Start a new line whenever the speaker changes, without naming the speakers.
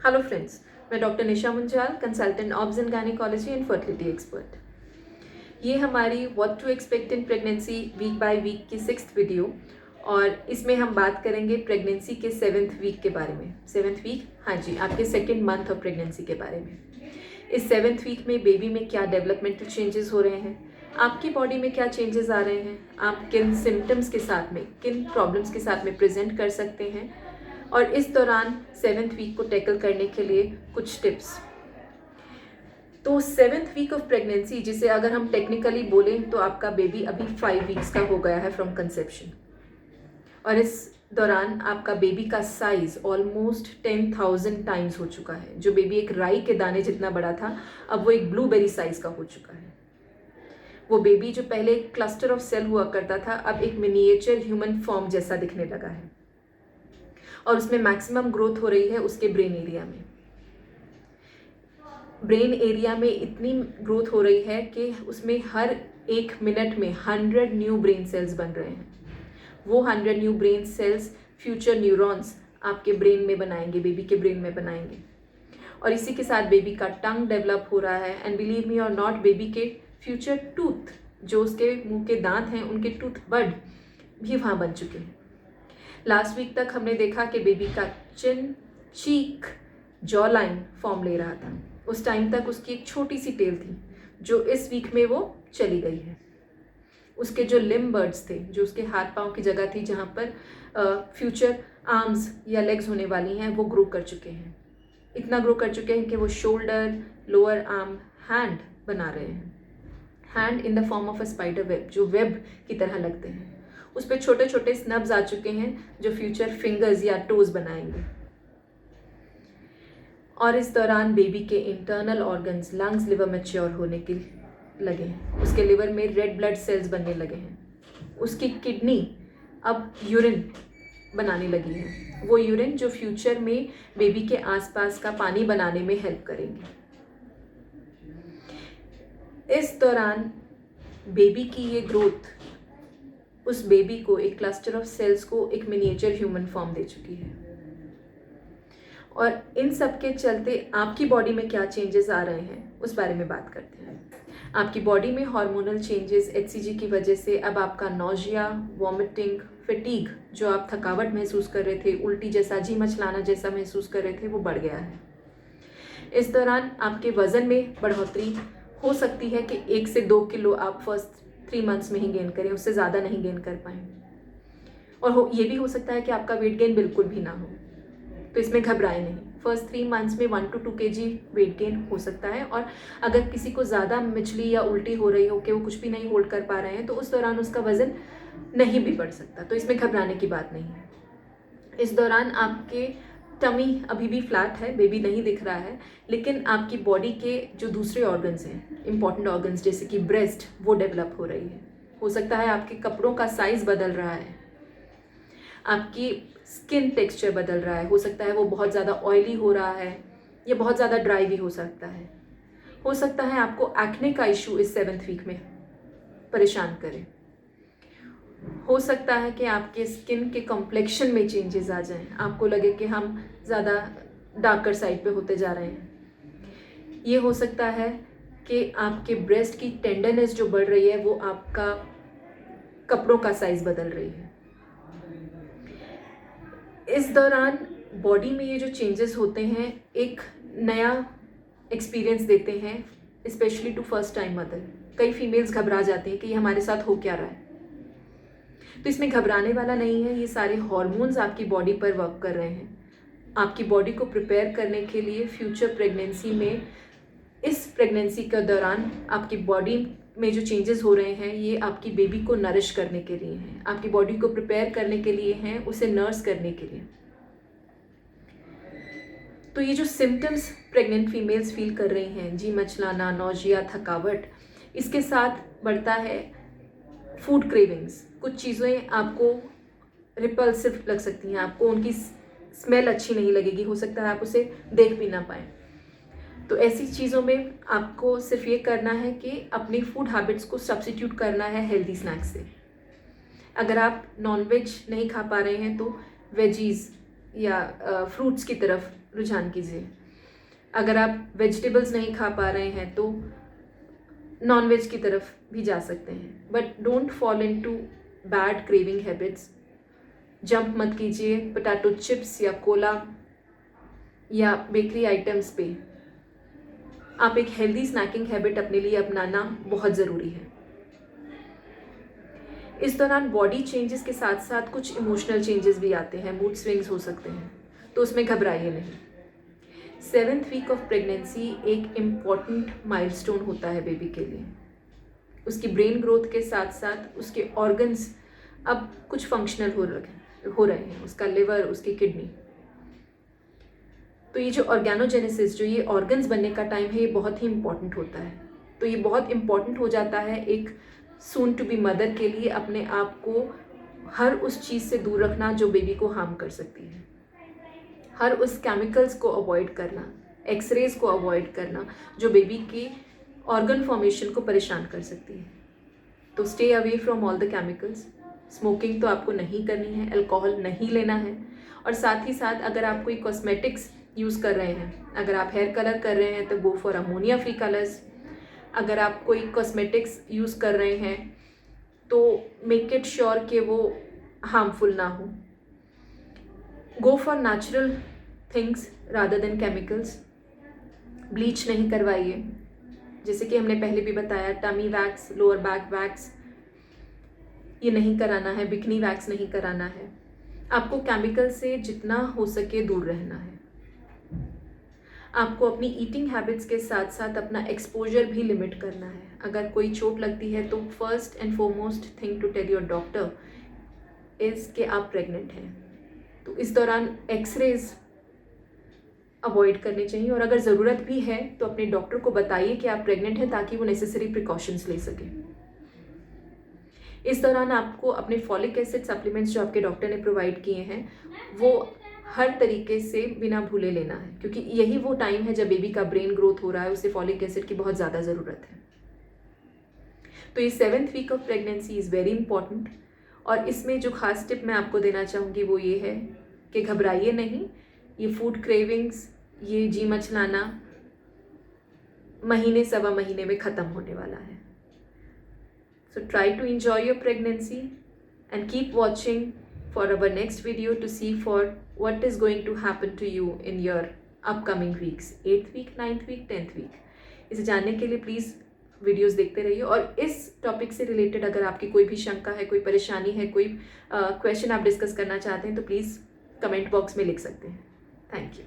Hello friends, मैं doctor Nisha Munjal, consultant obs and gynaecology and fertility expert. ये हमारी what to expect in pregnancy week by week की 6th video और इसमें हम बात करेंगे प्रेगनेंसी के 7th वीक के बारे में। 7th वीक, हाँ जी, आपके 2nd मंथ ऑफ प्रेगनेंसी के बारे में। इस 7th वीक में बेबी में क्या डेवलपमेंटल चेंजेस हो रहे हैं, आपकी बॉडी में क्या चेंजेस आ रहे हैं, आप किन सिम्टम्स के साथ में, किन प्रॉब्लम्स के साथ में प्रेजेंट कर सकते हैं, और इस दौरान 7th वीक को टैकल करने के लिए कुछ टिप्स। तो 7th वीक ऑफ प्रेगनेंसी, जिसे अगर हम टेक्निकली बोलें तो आपका बेबी अभी 5 वीक्स का हो गया है फ्रॉम कंसेप्शन, और इस दौरान आपका बेबी का साइज ऑलमोस्ट 10,000 टाइम्स हो चुका है। जो बेबी एक राई के दाने जितना बड़ा था, अब वो एक ब्लूबेरी साइज का हो चुका है। वो बेबी जो पहले एक क्लस्टर ऑफ सेल हुआ करता था, अब एक मिनिएचर ह्यूमन फॉर्म जैसा दिखने लगा है, और उसमें मैक्सिमम ग्रोथ हो रही है उसके ब्रेन एरिया में। ब्रेन एरिया में इतनी ग्रोथ हो रही है कि उसमें हर 1 मिनट में 100 न्यू ब्रेन सेल्स बन रहे हैं। वो 100 new brain cells future neurons आपके ब्रेन में बनाएंगे, बेबी के ब्रेन में बनाएंगे। और इसी के साथ बेबी का टंग डेवलप हो रहा है, एंड बिलीव मी और नॉट, बेबी के फ्यूचर टूथ, जो उसके मुंह के दांत हैं, उनके टूथ बड भी वहाँ बन चुके हैं। लास्ट वीक तक हमने देखा कि बेबी का चिन, चीक, जॉ लाइन फॉर्म ले रहा था। उस टाइम तक उसकी एक छोटी सी टेल थी, जो इस वीक में वो चली गई है। उसके जो लिम्ब बर्ड्स थे, जो उसके हाथ पांव की जगह थी जहाँ पर फ्यूचर आर्म्स या लेग्स होने वाली हैं, वो ग्रो कर चुके हैं। इतना ग्रो कर चुके हैं कि वो शोल्डर, लोअर आर्म, हैंड बना रहे हैं। Hand in the form of a spider web, जो वेब की तरह लगते हैं। उस पर छोटे छोटे स्नब्स आ चुके हैं जो फ्यूचर फिंगर्स या टोज बनाएंगे। और इस दौरान बेबी के internal organs, lungs, liver mature होने के लगे हैं। उसके लिवर में रेड ब्लड सेल्स बनने लगे हैं। उसकी किडनी अब यूरिन बनाने लगी है, वो यूरिन जो फ्यूचर में बेबी के आसपास का पानी बनाने में हेल्प करेंगे। इस दौरान बेबी की ये ग्रोथ उस बेबी को, एक क्लस्टर ऑफ सेल्स को, एक मिनिएचर ह्यूमन फॉर्म दे चुकी है। और इन सब के चलते आपकी बॉडी में क्या चेंजेस आ रहे हैं, उस बारे में बात करते हैं। आपकी बॉडी में हार्मोनल चेंजेस, HCG की वजह से अब आपका नोजिया, वॉमिटिंग, फटीग, जो आप थकावट महसूस कर रहे थे, उल्टी जैसा, जी मचलाना जैसा महसूस कर रहे थे, वो बढ़ गया है। इस दौरान आपके वजन में बढ़ोतरी हो सकती है कि 1 से 2 किलो आप फर्स्ट 3 मंथ्स में ही गेन करें, उससे ज़्यादा नहीं गेन कर पाएँ। और ये भी हो सकता है कि आपका वेट गेन बिल्कुल भी ना हो, तो इसमें घबराए नहीं। फर्स्ट 3 मंथ्स में 1 to 2 kg वेट गेन हो सकता है। और अगर किसी को ज़्यादा मिचली या उल्टी हो रही हो कि वो कुछ भी नहीं होल्ड कर पा रहे हैं, तो उस दौरान उसका वज़न नहीं भी बढ़ सकता, तो इसमें घबराने की बात नहीं है। इस दौरान आपके टमी अभी भी फ्लैट है, बेबी नहीं दिख रहा है, लेकिन आपकी बॉडी के जो दूसरे ऑर्गन्स हैं, इंपॉर्टेंट ऑर्गन्स जैसे कि ब्रेस्ट, वो डेवलप हो रही है। हो सकता है आपके कपड़ों का साइज़ बदल रहा है, आपकी स्किन टेक्सचर बदल रहा है। हो सकता है वो बहुत ज़्यादा ऑयली हो रहा है या बहुत ज़्यादा ड्राई भी हो सकता है। हो सकता है आपको एक्ने का इशू इस 7th वीक में परेशान करे। हो सकता है कि आपके स्किन के कॉम्प्लेक्शन में चेंजेस आ जाएं, आपको लगे कि हम ज़्यादा डार्कर साइड पे होते जा रहे हैं। ये हो सकता है कि आपके ब्रेस्ट की टेंडरनेस जो बढ़ रही है, वो आपका कपड़ों का साइज़ बदल रही है। इस दौरान बॉडी में ये जो चेंजेस होते हैं, एक नया एक्सपीरियंस देते हैं, specially to first time mother. कई फीमेल्स घबरा जाते हैं कि ये हमारे साथ हो क्या रहा है, तो इसमें घबराने वाला नहीं है। ये सारे हार्मोन्स आपकी बॉडी पर वर्क कर रहे हैं, आपकी बॉडी को प्रिपेयर करने के लिए फ्यूचर प्रेगनेंसी में। इस प्रेगनेंसी के दौरान आपकी बॉडी में जो चेंजेस हो रहे हैं, ये आपकी बेबी को नरिश करने के लिए हैं, आपकी बॉडी को प्रिपेयर करने के लिए हैं, उसे नर्स करने के लिए। तो ये जो सिम्टम्स प्रेग्नेंट फीमेल्स फील कर रही हैं, जी मचलाना, नौजिया, थकावट, इसके साथ बढ़ता है फूड क्रेविंग्स। कुछ चीज़ें आपको रिपल्सिव लग सकती हैं, आपको उनकी स्मेल अच्छी नहीं लगेगी, हो सकता है आप उसे देख भी ना पाएँ। तो ऐसी चीज़ों में आपको सिर्फ ये करना है कि अपनी फूड हैबिट्स को सब्स्टिट्यूट करना है हेल्दी स्नैक्स से। अगर आप नॉनवेज नहीं खा पा रहे हैं तो वेजीज़, या फ्रूट्स की तरफ रुझान कीजिए। अगर आप वेजिटेबल्स नहीं खा पा रहे हैं तो नॉन वेज की तरफ भी जा सकते हैं, but don't fall into bad craving habits. Jump मत कीजिए पोटैटो चिप्स या कोला या बेकरी आइटम्स पे। आप एक हेल्दी स्नैकिंग हैबिट अपने लिए अपनाना बहुत ज़रूरी है। इस दौरान बॉडी चेंजेस के साथ साथ कुछ इमोशनल चेंजेस भी आते हैं, मूड स्विंग्स हो सकते हैं, तो उसमें घबराइए नहीं। 7th वीक ऑफ प्रेगनेंसी एक इम्पॉर्टेंट माइलस्टोन होता है बेबी के लिए। उसकी ब्रेन ग्रोथ के साथ साथ उसके ऑर्गन्स अब कुछ फंक्शनल हो रहे हैं, उसका लिवर, उसकी किडनी। तो ये जो ऑर्गेनोजेनेसिस, जो ये ऑर्गन्स बनने का टाइम है, ये बहुत ही इम्पॉर्टेंट होता है। तो ये बहुत इम्पॉर्टेंट हो जाता है एक सून टू बी मदर के लिए, अपने आप को हर उस चीज़ से दूर रखना जो बेबी को हार्म कर सकती है, हर उस केमिकल्स को अवॉइड करना, एक्सरेज को अवॉइड करना जो बेबी की ऑर्गन फॉर्मेशन को परेशान कर सकती है। तो stay away from all the chemicals. Smoking तो आपको नहीं करनी है, अल्कोहल नहीं लेना है, और साथ ही साथ अगर आप कोई कॉस्मेटिक्स यूज़ कर रहे हैं, अगर आप हेयर कलर कर रहे हैं तो go for ammonia free colours. अगर आप कोई कॉस्मेटिक्स यूज़ कर रहे हैं तो मेक इट श्योर कि वो हार्मफुल ना हो। Go for natural things rather than chemicals. Bleach नहीं करवाइए, जैसे कि हमने पहले भी बताया, tummy wax, lower back wax ये नहीं कराना है, बिकनी वैक्स नहीं कराना है। आपको केमिकल से जितना हो सके दूर रहना है। आपको अपनी ईटिंग हैबिट्स के साथ साथ अपना एक्सपोजर भी लिमिट करना है। अगर कोई चोट लगती है तो first and foremost thing to tell your doctor is कि आप प्रेग्नेंट हैं। तो इस दौरान एक्सरेज अवॉइड करने चाहिए, और अगर ज़रूरत भी है तो अपने डॉक्टर को बताइए कि आप प्रेग्नेंट हैं, ताकि वो नेसेसरी प्रिकॉशंस ले सकें। इस दौरान आपको अपने फॉलिक एसिड सप्लीमेंट्स जो आपके डॉक्टर ने प्रोवाइड किए हैं वो हर तरीके से बिना भूले लेना है, क्योंकि यही वो टाइम है जब बेबी का ब्रेन ग्रोथ हो रहा है, उसे फॉलिक एसिड की बहुत ज़्यादा ज़रूरत है। तो ये 7th week of pregnancy is very important, और इसमें जो खास टिप मैं आपको देना चाहूँगी वो ये है कि घबराइए नहीं। ये फूड क्रेविंग्स, ये जी मचलाना महीने सवा महीने में ख़त्म होने वाला है। So try to enjoy your pregnancy and keep watching for our next video to see for what is going to happen to you in your upcoming weeks, 8th week, 9th week, 10th week। इसे जानने के लिए please videos देखते रहिए, और इस topic से related अगर आपकी कोई भी शंका है, कोई परेशानी है, कोई क्वेश्चन आप डिस्कस करना चाहते हैं तो प्लीज़ कमेंट बॉक्स में लिख सकते हैं। Thank you.